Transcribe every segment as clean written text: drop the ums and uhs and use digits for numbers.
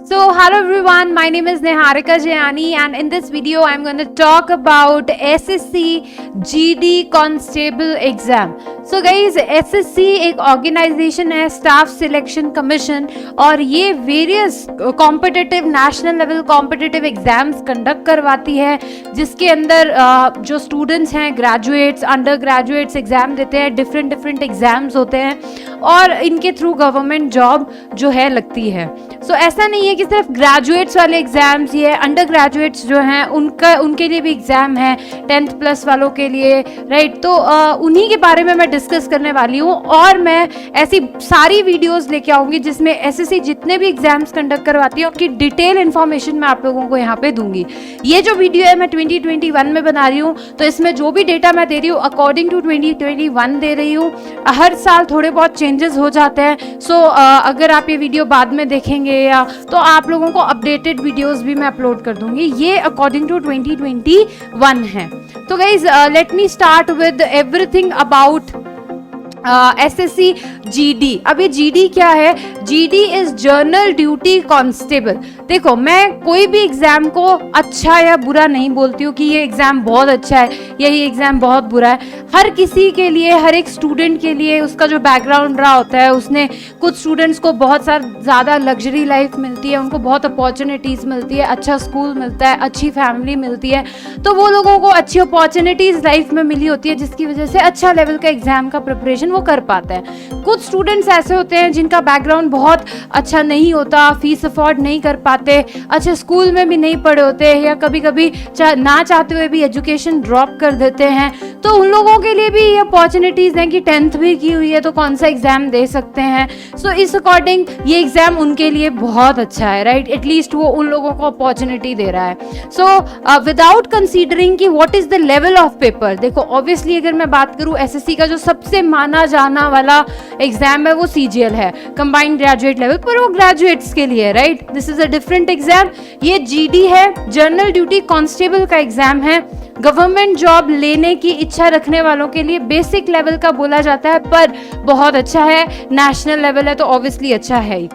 So hello everyone, my name is Niharika Jayani and in this video I'm going to talk about SSC GD Constable exam. So guys, SSC एक organisation है, staff selection commission, और ये various competitive national level competitive exams conduct करवाती है, जिसके अंदर जो students हैं, ग्रेजुएट्स, अंडर ग्रेजुएट्स एग्जाम देते हैं, डिफरेंट एग्जाम्स होते हैं और इनके थ्रू गवर्नमेंट जॉब जो है लगती है. सो ऐसा नहीं है कि सिर्फ ग्रेजुएट्स वाले एग्जाम्स ही है, अंडर ग्रेजुएट्स जो हैं उनके लिए भी एग्जाम है, 10th प्लस वालों के लिए, राइट. तो उन्हीं के बारे में मैं डिस्कस करने वाली हूँ और मैं ऐसी सारी वीडियोस लेके आऊँगी जिसमें एसएससी जितने भी एग्जाम्स कंडक्ट करवाती है उनकी डिटेल इन्फॉर्मेशन मैं आप लोगों को यहाँ पे दूंगी. ये जो वीडियो है मैं 2021 में बना रही हूँ, तो इसमें जो भी डेटा मैं दे रही हूँ अकॉर्डिंग टू 2021 दे रही हूँ. हर साल थोड़े बहुत चेंजेस हो जाते हैं. सो अगर आप ये वीडियो बाद में देखेंगे या तो आप लोगों को अपडेटेड वीडियोस भी मैं अपलोड कर दूंगी. ये अकॉर्डिंग टू 2021 है. तो guys let me start with everything about SSC GD. अब ये जीडी क्या है? GD is journal duty constable. देखो, मैं कोई भी एग्जाम को अच्छा या बुरा नहीं बोलती हूँ कि ये एग्जाम बहुत अच्छा है या ये एग्जाम बहुत बुरा है. हर किसी के लिए, हर एक स्टूडेंट के लिए उसका जो बैकग्राउंड रहा होता है, उसने कुछ स्टूडेंट्स को बहुत ज़्यादा लग्जरी लाइफ मिलती है, उनको बहुत अपॉर्चुनिटीज़ मिलती है, अच्छा स्कूल मिलता है, अच्छी फैमिली मिलती है, तो वो लोगों को अच्छी अपॉर्चुनिटीज़ लाइफ में मिली होती है जिसकी वजह से अच्छा लेवल का एग्जाम का प्रिपरेशन वो कर पाता है. कुछ स्टूडेंट्स ऐसे होते हैं जिनका बैकग्राउंड बहुत अच्छा नहीं होता, फीस अफोर्ड नहीं कर पाते, अच्छे स्कूल में भी नहीं पढ़े होते या कभी कभी ना चाहते हुए भी एजुकेशन ड्रॉप कर देते हैं. तो उन लोगों के लिए भी ये अपॉर्चुनिटीज़ हैं कि 10th भी की हुई है तो कौन सा एग्जाम दे सकते हैं. सो इस अकॉर्डिंग ये एग्जाम उनके लिए बहुत अच्छा है, राइट. एटलीस्ट वो उन लोगों को अपॉर्चुनिटी दे रहा है. सो विदाउट कंसीडरिंग कि what is the level of paper, देखो ऑब्वियसली अगर मैं बात करूँ एसएससी का जो सबसे माना जाना वाला एग्जाम है वो सीजीएल है, कंबाइंड ग्रेजुएट लेवल, पर वो ग्रेजुएट्स के लिए, right. This is a different exam. ये जीडी है, जर्नल ड्यूटी कांस्टेबल का एग्जाम है. गवर्नमेंट जॉब लेने की इच्छा रखने वालों के लिए बेसिक लेवल का बोला जाता है, पर बहुत अच्छा है. नेशनल लेवल है तो ऑब्वियसली अच्छा है ही.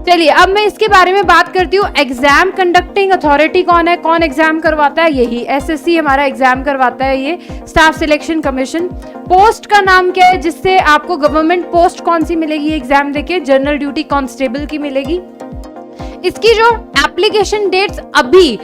चलिए अब मैं इसके बारे में बात करती हूँ. एग्जाम कंडक्टिंग अथॉरिटी कौन है, कौन एग्जाम करवाता है? यही एसएससी हमारा एग्जाम करवाता है, ये स्टाफ सिलेक्शन कमीशन. पोस्ट का नाम क्या है जिससे आपको गवर्नमेंट पोस्ट कौन सी मिलेगी एग्जाम देके? जनरल ड्यूटी कांस्टेबल की मिलेगी. इसकी जो एप्लीकेशन डेट्स अभी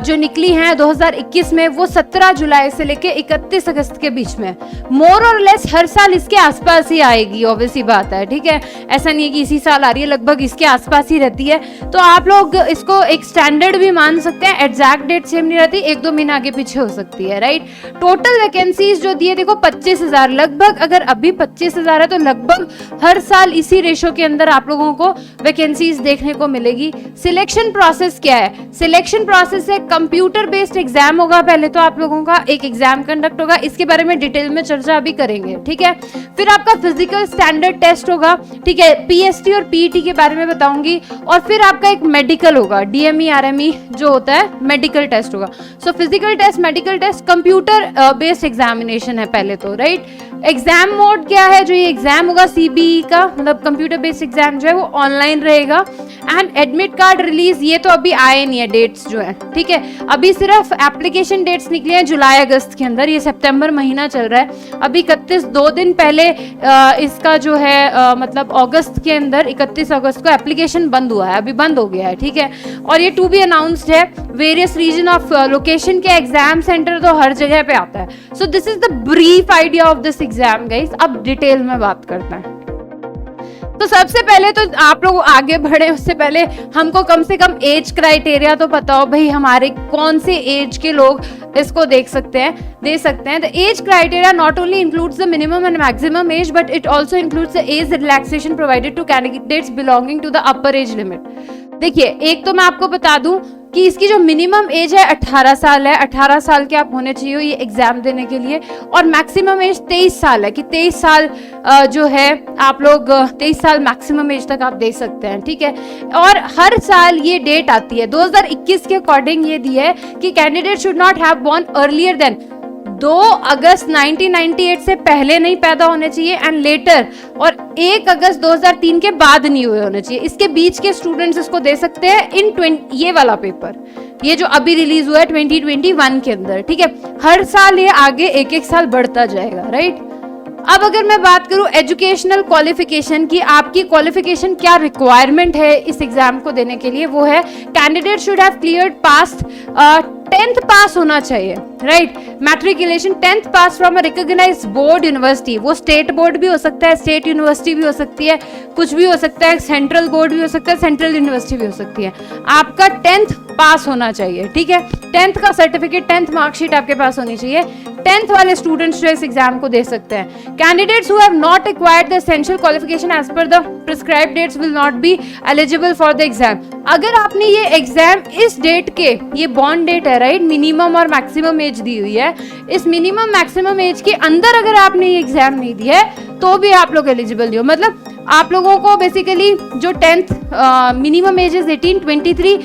जो निकली हैं 2021 में वो 17 जुलाई से लेके 31 अगस्त के बीच में. मोर और लेस हर साल इसके आसपास ही आएगी, ऑब्वियसली बात है, ठीक है. ऐसा नहीं है कि इसी साल आ रही है, लगभग इसके आसपास ही रहती है. तो आप लोग इसको एक स्टैंडर्ड भी मान सकते हैं. एग्जैक्ट डेट सेम नहीं रहती, 1-2 महीना आगे पीछे हो सकती है, राइट. टोटल वैकेंसीज जो दिए देखो 25,000 लगभग. अगर अभी 25,000 है तो लगभग हर साल इसी रेशो के अंदर आप लोगों को वैकेंसीज देखने को मिलेगी. सिलेक्शन प्रोसेस क्या है? सिलेक्शन प्रोसेस है कंप्यूटर बेस्ड एग्जाम होगा. पहले तो आप लोगों का एक एग्जाम कंडक्ट होगा, इसके बारे में डिटेल में चर्चा अभी करेंगे, ठीक है. फिर आपका फिजिकल स्टैंडर्ड टेस्ट होगा, ठीक है. पीएसटी और पीईटी के बारे में बताऊंगी. और फिर आपका एक मेडिकल होगा, डीएमई आरएमई जो होता है, मेडिकल टेस्ट होगा. So physical test, medical test, computer based examination है पहले तो, राइट. एग्जाम मोड क्या है? जो ये एग्जाम होगा सीबीई का, मतलब कंप्यूटर बेस्ड एग्जाम जो है वो ऑनलाइन रहेगा. एंड एडमिट कार्ड रिलीज ये तो अभी आए नहीं है डेट्स जो है, ठीक है. अभी सिर्फ एप्लीकेशन डेट्स निकले हैं जुलाई अगस्त के अंदर. ये सितंबर महीना चल रहा है. अभी 2 दिन पहले इसका जो है मतलब अगस्त के अंदर 31 अगस्त को एप्लीकेशन बंद हुआ है, अभी बंद हो गया है, ठीक है. और ये टू बी अनाउंस्ड है. वेरियस रीजन ऑफ लोकेशन के एग्जाम सेंटर तो हर जगह पे आता है. सो this is the brief idea of this exam guys. अब डिटेल में बात करते हैं. तो सबसे पहले तो आप लोग आगे बढ़े उससे पहले हमको कम से कम एज क्राइटेरिया तो पता हो भाई, हमारे कौन से एज के लोग इसको दे सकते हैं. The age criteria not only includes the minimum and maximum age but it also includes the age relaxation provided to candidates belonging to the upper age limit. देखिए, एक तो मैं आपको बता दूं कि इसकी जो मिनिमम एज है 18 साल है. 18 साल के आप होने चाहिए ये एग्जाम देने के लिए. और मैक्सिमम एज 23 साल है कि 23 साल जो है आप लोग 23 साल मैक्सिमम एज तक आप दे सकते हैं, ठीक है. और हर साल ये डेट आती है. 2021 के अकॉर्डिंग ये दी है कि candidate should not have born earlier than 2 अगस्त 1998 से पहले नहीं पैदा होने चाहिए एंड लेटर, और 1 अगस्त 2003 के बाद नहीं हुए होने चाहिए। इसके बीच के स्टूडेंट्स इसको दे सकते हैं इन ये वाला पेपर, ये जो अभी रिलीज हुआ है 2021 के अंदर, ठीक है। हर साल ये आगे एक एक साल बढ़ता जाएगा, राइट। अब अगर मैं बात करूं एजुकेशनल क्वालिफिकेशन की, आपकी क्वालिफिकेशन क्या रिक्वायरमेंट है इस एग्जाम को देने के लिए, वो है candidate should have cleared past 10th pass होना चाहिए, right. Matriculation 10th pass from a recognized board university, वो स्टेट बोर्ड भी हो सकता है, स्टेट यूनिवर्सिटी भी हो सकती है, कुछ भी हो सकता है, सेंट्रल बोर्ड भी हो सकता है, सेंट्रल यूनिवर्सिटी भी हो सकती है। आपका 10th पास होना चाहिए, ठीक है। 10th का सर्टिफिकेट, 10th मार्कशीट आपके पास होनी चाहिए। 10th वाले स्टूडेंट्स जो इस एग्जाम को दे सकते हैं। Candidates who have not acquired the essential qualification as per the prescribed dates will not be eligible for the exam. अगर आपने ये एग्जाम इस डेट के, ये बॉन्ड डेट है, राइट, मिनिमम और मैक्सिमम एज दी हुई है, इस मिनिमम मैक्सिमम एज के अंदर अगर आपने ये एग्जाम नहीं दिया है तो भी आप लोग एलिजिबल नहीं हो। मतलब आप लोगों को बेसिकली जो 10th मिनिमम एज इज 18, 23,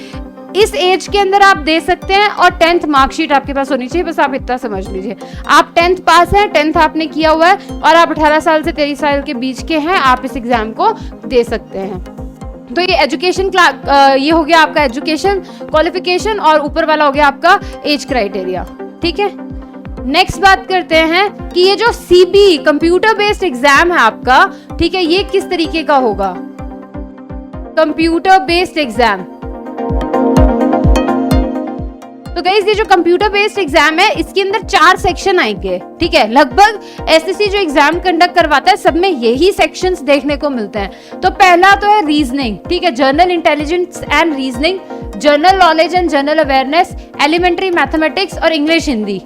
इस एज के अंदर आप दे सकते हैं और 10th मार्कशीट आपके पास होनी चाहिए, बस आप इतना समझ लीजिए। आप 10th पास हैं, 10th आपने किया हुआ है और आप 18 साल से 23 साल के बीच के हैं, आप इस एग्जाम को दे सकते हैं। तो ये एजुकेशन ये हो गया आपका एजुकेशन क्वालिफिकेशन, और ऊपर वाला हो गया आपका एज क्राइटेरिया, ठीक है। नेक्स्ट बात करते हैं कि ये जो सीबी कंप्यूटर बेस्ड एग्जाम है आपका, ठीक है, ये किस तरीके का होगा। कंप्यूटर बेस्ड एग्जाम, तो गाइस ये जो कंप्यूटर बेस्ड एग्जाम है इसके अंदर 4 सेक्शन आएंगे, ठीक है। लगभग एसएससी जो एग्जाम कंडक्ट करवाता है सब में यही सेक्शंस देखने को मिलते हैं। तो पहला तो है रीजनिंग, ठीक है, general intelligence and reasoning, general knowledge and general awareness, elementary mathematics और इंग्लिश हिंदी।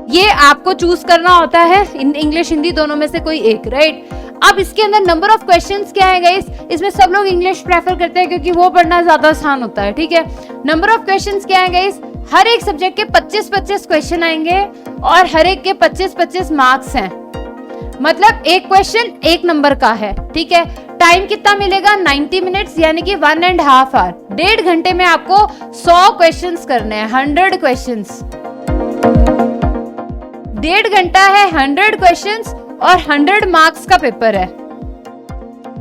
ये आपको चूज करना होता है, इंग्लिश हिंदी दोनों में से कोई एक, राइट। अब इसके अंदर नंबर ऑफ क्वेश्चंस क्या है गाइस, इसमें सब लोग इंग्लिश प्रेफर करते हैं क्योंकि वो पढ़ना ज्यादा आसान होता है, ठीक है। नंबर ऑफ क्वेश्चंस क्या है गाइस, हर एक सब्जेक्ट के 25-25 क्वेश्चन आएंगे और हर एक के 25-25 मार्क्स हैं। मतलब एक क्वेश्चन 1 नंबर का है, ठीक है। टाइम कितना मिलेगा, 90 मिनट्स, यानी कि 1.5 आवर, 1.5 घंटे में आपको 100 क्वेश्चंस करने हैं, 100 क्वेश्चंस। 1.5 घंटा है, 100 क्वेश्चंस और 100 मार्क्स का पेपर है,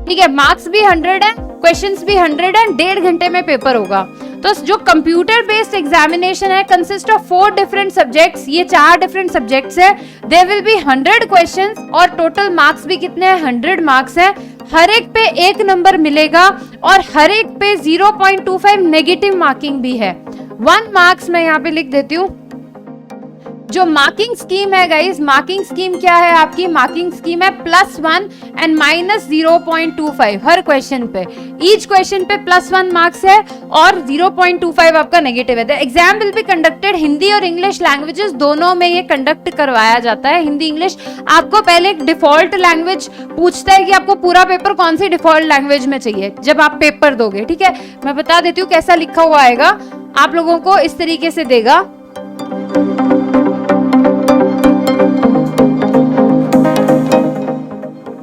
ठीक है। मार्क्स भी 100 है, क्वेश्चंस भी 100 है, 1.5 घंटे में पेपर होगा। तो जो कंप्यूटर बेस्ड एग्जामिनेशन है कंसिस्ट ऑफ 4 डिफरेंट सब्जेक्ट्स, ये 4 डिफरेंट सब्जेक्ट्स है। देयर विल बी 100 क्वेश्चंस और टोटल मार्क्स भी कितने हैं, 100 मार्क्स है। हर एक पे 1 नंबर मिलेगा और हर एक पे 0.25 नेगेटिव मार्किंग भी है। 1 मार्क्स मैं यहाँ पे लिख देती हूँ। जो मार्किंग स्कीम है गाइस, मार्किंग स्कीम क्या है आपकी, मार्किंग स्कीम है +1 एंड -0.25 हर क्वेश्चन पे। ईच क्वेश्चन पे +1 मार्क्स है और 0.25 आपका नेगेटिव है। The exam will be conducted Hindi और इंग्लिश लैंग्वेजेस दोनों में ये कंडक्ट करवाया जाता है। हिंदी इंग्लिश आपको पहले डिफॉल्ट लैंग्वेज पूछता है कि आपको पूरा पेपर कौन सी डिफॉल्ट लैंग्वेज में चाहिए जब आप पेपर दोगे, ठीक है। मैं बता देती हूँ कैसा लिखा हुआ आएगा, आप लोगों को इस तरीके से देगा।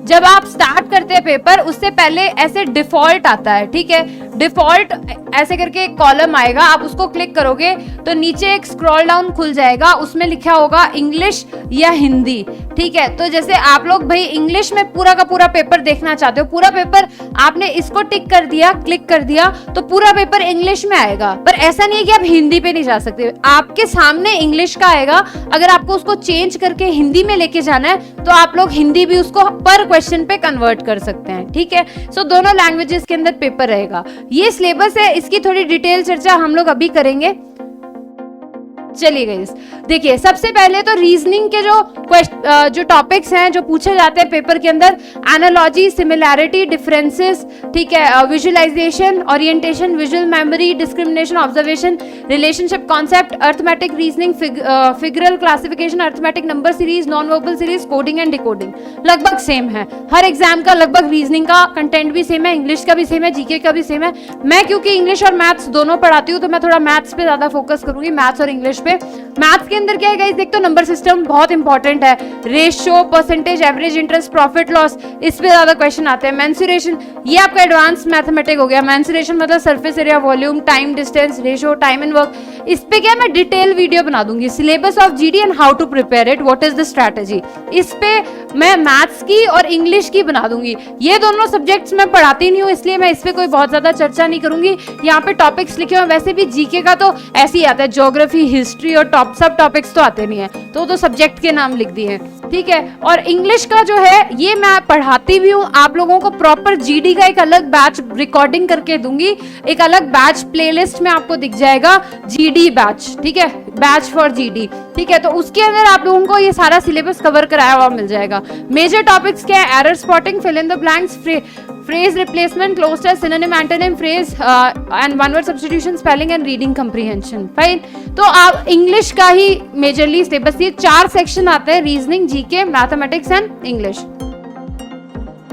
जब आप स्टार्ट करते हैं पेपर उससे पहले ऐसे डिफॉल्ट आता है, ठीक है। डिफॉल्ट ऐसे करके एक कॉलम आएगा, आप उसको क्लिक करोगे तो नीचे एक स्क्रॉल डाउन खुल जाएगा, उसमें लिखा होगा इंग्लिश या हिंदी, ठीक है। तो जैसे आप लोग भाई इंग्लिश में पूरा का पूरा पेपर देखना चाहते हो, पूरा पेपर आपने इसको टिक कर दिया, क्लिक कर दिया तो पूरा पेपर इंग्लिश में आएगा। पर ऐसा नहीं है कि आप हिंदी पे नहीं जा सकते, आपके सामने इंग्लिश का आएगा। अगर आपको उसको चेंज करके हिंदी में लेके जाना है तो आप लोग हिंदी भी उसको पर क्वेश्चन पे कन्वर्ट कर सकते हैं, ठीक है। सो दोनों लैंग्वेजेस के अंदर पेपर रहेगा। ये सिलेबस है, इसकी थोड़ी डिटेल चर्चा हम लोग अभी करेंगे। चलिए गाइस, देखिए सबसे पहले तो रीजनिंग के जो टॉपिक्स हैं जो पूछे जाते हैं पेपर के अंदर, एनालॉजी, सिमिलैरिटी, डिफरेंसेस, ठीक है, visualisation, orientation, visual memory, discrimination, observation, relationship concept, arithmetic reasoning, figural classification, arithmetic number series, non verbal series, coding and decoding लगभग सेम है। हर एग्जाम का लगभग रीजनिंग का कंटेंट भी सेम है, इंग्लिश का भी सेम है, जीके का भी सेम है। मैं क्योंकि इंग्लिश और मैथ्स दोनों पढ़ाती हूँ तो मैं थोड़ा मैथ्स पे ज्यादा फोकस करूंगी, मैथ्स और इंग्लिश पे। पे। मैथ्स के अंदर क्या है गाइस, देख तो नंबर सिस्टम बहुत इंपॉर्टेंट है, ratio, percentage, average, interest, profit loss, इस पे ज्यादा क्वेश्चन आते हैं। मेंसुरेशन, ये आपका एडवांस मैथमेटिक हो गया। मेंसुरेशन मतलब surface area, volume, time, distance, ratio, time and work. इस पे क्या मैं डिटेल वीडियो बना दूंगी, syllabus of GD and how to prepare it, what is the strategy. इस पे मैं मैथ्स की और इंग्लिश की बना दूंगी। ये दोनों सब्जेक्ट्स मैं पढ़ाती नहीं हूँ, इसलिए मैं इस पे कोई बहुत ज्यादा चर्चा नहीं करूंगी। यहाँ पे टॉपिक्स लिखे हुए, वैसे भी जीके का तो ऐसे ही आता है, ज्योग्राफी, हिस्ट्री और सब टॉपिक्स तो आते नहीं है, तो सब्जेक्ट के नाम लिख दिए हैं, ठीक है। और इंग्लिश का जो है ये मैं पढ़ाती भी हूँ, आप लोगों को प्रॉपर जीडी का एक अलग बैच रिकॉर्डिंग करके दूंगी, एक अलग बैच प्लेलिस्ट में आपको दिख जाएगा, जीडी बैच, ठीक है, बैच फॉर जीडी, ठीक है। तो उसके अंदर आप लोगों को ये सारा सिलेबस कवर कराया हुआ मिल जाएगा। मेजर टॉपिक्स क्या है, error spotting, fill in the blanks, phrase replacement, closed test, synonym, antonym, phrase and one word substitution, spelling and reading comprehension, fine. तो आप इंग्लिश का ही मेजरली सिलेबस, ये 4 सेक्शन आते हैं, reasoning, GK, mathematics and English.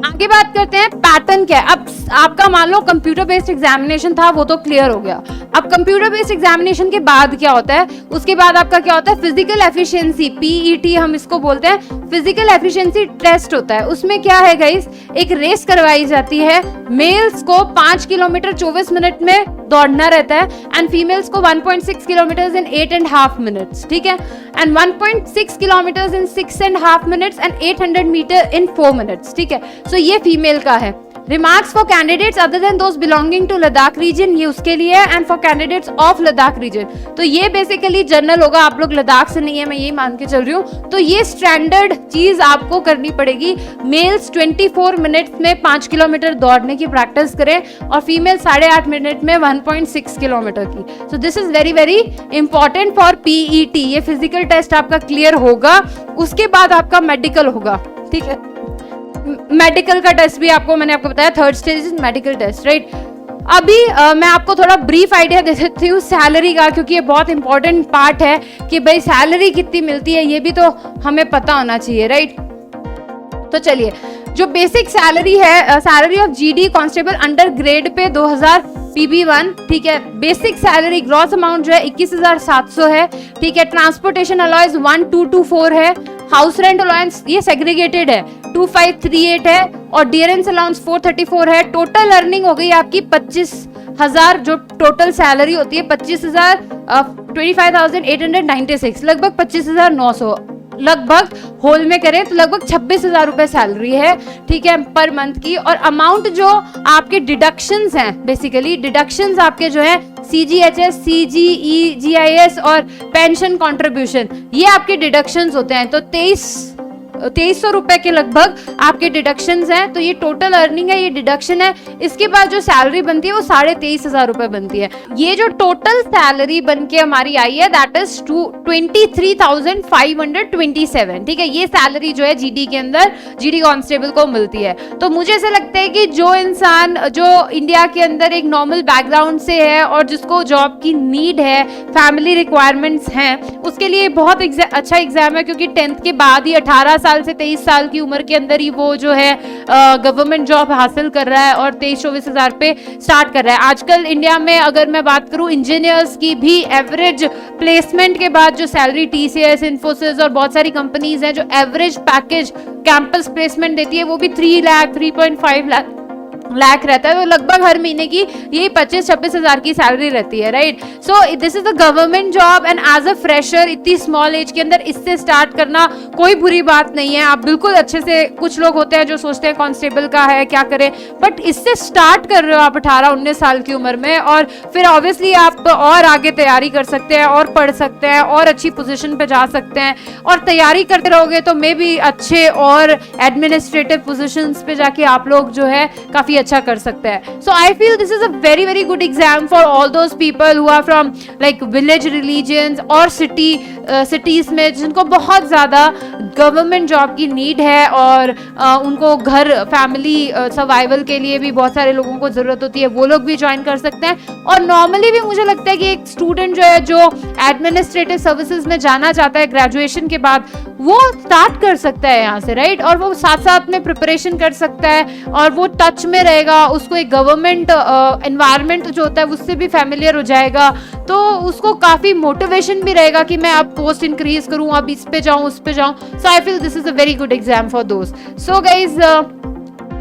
आगे बात करते हैं पैटर्न क्या है। अब आपका मान लो कंप्यूटर बेस्ड एग्जामिनेशन था, वो तो क्लियर हो गया। अब कंप्यूटर बेस्ड एग्जामिनेशन के बाद क्या होता है, उसके बाद आपका क्या होता है, फिजिकल एफिशिएंसी, पीईटी हम इसको बोलते हैं, फिजिकल एफिशिएंसी टेस्ट होता है। उसमें क्या है गाइस, एक रेस करवाई जाती है, मेल्स को 5 किलोमीटर 24 मिनट में दौड़ना रहता है एंड फीमेल्स को 1.6 किलोमीटर इन 8.5 मिनट्स, ठीक है, and 1.6 kilometre in 6.5 minutes and 800 metre in 4 minutes, ठीक है। सो ये फीमेल का है। Remarks for candidates other than those belonging to Ladakh region, ये उसके लिए है, and for candidates of Ladakh region, तो ये बेसिकली जनरल होगा, आप लोग लद्दाख से नहीं है, मैं यही मान के चल रही हूँ। तो ये स्टैंडर्ड चीज आपको करनी पड़ेगी। मेल्स 24 मिनट्स में 5 किलोमीटर दौड़ने की प्रैक्टिस करें और फीमेल 8.5 मिनट में 1.6 किलोमीटर की। सो this is very very important for PET. ये फिजिकल टेस्ट आपका क्लियर होगा, उसके बाद आपका मेडिकल होगा, ठीक है। मेडिकल का टेस्ट भी मैंने आपको बताया, 3rd stage is medical test, right. अभी मैं आपको थोड़ा ब्रीफ आइडिया दे देती हूँ सैलरी का, क्योंकि ये बहुत इंपॉर्टेंट पार्ट है कि भाई सैलरी कितनी मिलती है, ये भी तो हमें पता होना चाहिए, राइट। तो चलिए, जो बेसिक सैलरी है, salary of GD constable under grade pay 2000 PB1, ठीक है। बेसिक सैलरी ग्रॉस अमाउंट जो है 21,700 है, ठीक है। ट्रांसपोर्टेशन अलाउंस 1224 है, हाउस रेंट अलाउंस ये सेग्रीगेटेड है 2538 है, और डियरेंस अलाउंस 434 है। टोटल अर्निंग हो गई आपकी 25,000, जो टोटल सैलरी होती है 25,896, लगभग 25,900, लगभग होल में करें तो लगभग 26,000 रुपए सैलरी है, ठीक है, पर मंथ की। और अमाउंट जो आपके डिडक्शंस हैं, बेसिकली डिडक्शंस आपके जो है CGHS, CGE, GIS और पेंशन कंट्रीब्यूशन, ये आपके डिडक्शंस होते हैं। तो 2300 रुपए के लगभग आपके डिडक्शंस हैं। तो ये टोटल अर्निंग है, ये डिडक्शन है। इसके बाद जो सैलरी बनती है वो 23,500 रुपए बनती है। ये जो टोटल सैलरी बन के हमारी आई है दैट इज 23,527, ठीक है। ये सैलरी जो है जीडी के अंदर, जीडी कांस्टेबल को मिलती है। तो मुझे ऐसा लगता है कि जो इंसान जो इंडिया के अंदर एक नॉर्मल बैकग्राउंड से है और जिसको जॉब की नीड है, फैमिली रिक्वायरमेंट्स हैं, उसके लिए बहुत अच्छा एग्जाम है, क्योंकि 10th के बाद ही 18 साल से 23 साल की उम्र के अंदर ही वो जो है गवर्नमेंट जॉब हासिल कर रहा है और 23-24 हजार पे स्टार्ट कर रहा है। आजकल इंडिया में अगर मैं बात करूं, इंजीनियर्स की भी एवरेज प्लेसमेंट के बाद जो सैलरी TCS, इन्फोसिस और बहुत सारी कंपनीज हैं जो एवरेज पैकेज कैंपस प्लेसमेंट देती है वो भी 3 लाख 3.5 लाख रहता है। तो लगभग हर महीने की यही 25-26 हजार की सैलरी रहती है, right. So this is the government job and as a fresher इतनी स्मॉल एज के अंदर इससे स्टार्ट करना कोई बुरी बात नहीं है। आप बिल्कुल अच्छे से, कुछ लोग होते हैं जो सोचते हैं कांस्टेबल का है क्या करें, बट इससे स्टार्ट कर रहे हो आप 18-19 साल की उम्र में, और फिर ऑब्वियसली आप और आगे तैयारी कर सकते हैं और पढ़ सकते हैं और अच्छी पोजीशन पे जा सकते हैं, और तैयारी करते रहोगे तो मे भी अच्छे और एडमिनिस्ट्रेटिव पोजीशंस पे जाके आप लोग जो है काफी अच्छा कर सकते हैं। So I feel this is a very very good exam for all those people who are from like village religions और सिटीज में जिनको बहुत ज्यादा गवर्नमेंट जॉब की नीड है, और उनको घर फैमिली सर्वाइवल के लिए भी बहुत सारे लोगों को जरूरत होती है, वो लोग भी ज्वाइन कर सकते हैं। और नॉर्मली भी मुझे लगता है कि एक स्टूडेंट जो है जो एडमिनिस्ट्रेटिव सर्विसेज में जाना चाहता है ग्रेजुएशन के बाद, वो स्टार्ट कर सकता है यहाँ से, राइट। और वो साथ साथ में प्रिपरेशन कर सकता है और वो टच में रहेगा, उसको एक गवर्नमेंट एनवायरनमेंट जो होता है उससे भी फैमिलियर हो जाएगा, तो उसको काफी मोटिवेशन भी रहेगा कि मैं अब पोस्ट इंक्रीज करूं, अब इस पे जाऊं उस पे जाऊं। So I feel this is a very good exam for those. So guys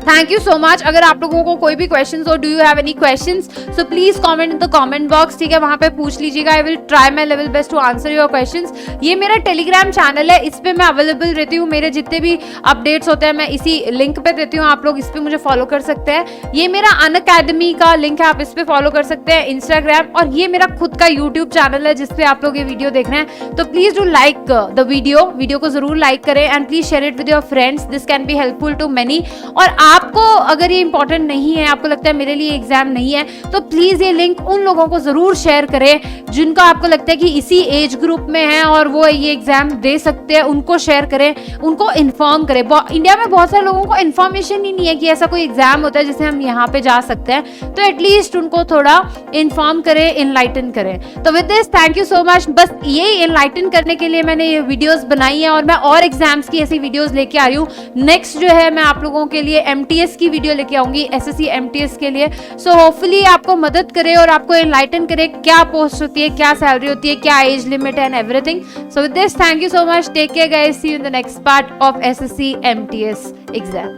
thank you so much. अगर आप लोगों को कोई भी क्वेश्चंस हो, do you have any questions, so please comment in the comment box, ठीक है, वहां पे पूछ लीजिएगा। I will try my level best to answer your questions. ये मेरा टेलीग्राम चैनल है, इस पे मैं अवेलेबल रहती हूँ, मेरे जितने भी अपडेट्स होते हैं मैं इसी लिंक पे देती हूँ, आप लोग इस पे मुझे फॉलो कर सकते हैं। ये मेरा अनअकैडमी का लिंक है, आप इस पे फॉलो कर सकते हैं, इंस्टाग्राम, और ये मेरा खुद का यूट्यूब चैनल है जिसपे आप लोग ये वीडियो देख रहे हैं। तो please do like the video को जरूर लाइक करें and please share it with your friends, this can be helpful to many. और आपको अगर ये इंपॉर्टेंट नहीं है, आपको लगता है मेरे लिए एग्जाम नहीं है, तो प्लीज ये लिंक उन लोगों को जरूर शेयर करें जिनको आपको लगता है कि इसी एज ग्रुप में है और वो ये एग्जाम दे सकते हैं, उनको शेयर करें, उनको इन्फॉर्म करें। इंडिया में बहुत सारे लोगों को इन्फॉर्मेशन ही नहीं है कि ऐसा कोई एग्जाम होता है जिससे हम यहाँ पे जा सकते हैं, तो एटलीस्ट उनको थोड़ा इन्फॉर्म करें, इनलाइटन करें। तो with this thank you so much. बस ये इनलाइटन करने के लिए मैंने ये वीडियोस बनाई है और मैं और एग्जाम्स की ऐसी वीडियोस लेके आ रही हूँ। नेक्स्ट जो है मैं आप लोगों के लिए एमटीएस की वीडियो लेके आऊंगी, एसएससी एमटीएस के लिए। सो होपफुली आपको मदद करे और आपको एनलाइटन करे, क्या पोस्ट होती है, क्या सैलरी होती है, क्या एज लिमिट है and everything. So with this thank you so much, take care guys, see you in the next part of SSC MTS exam.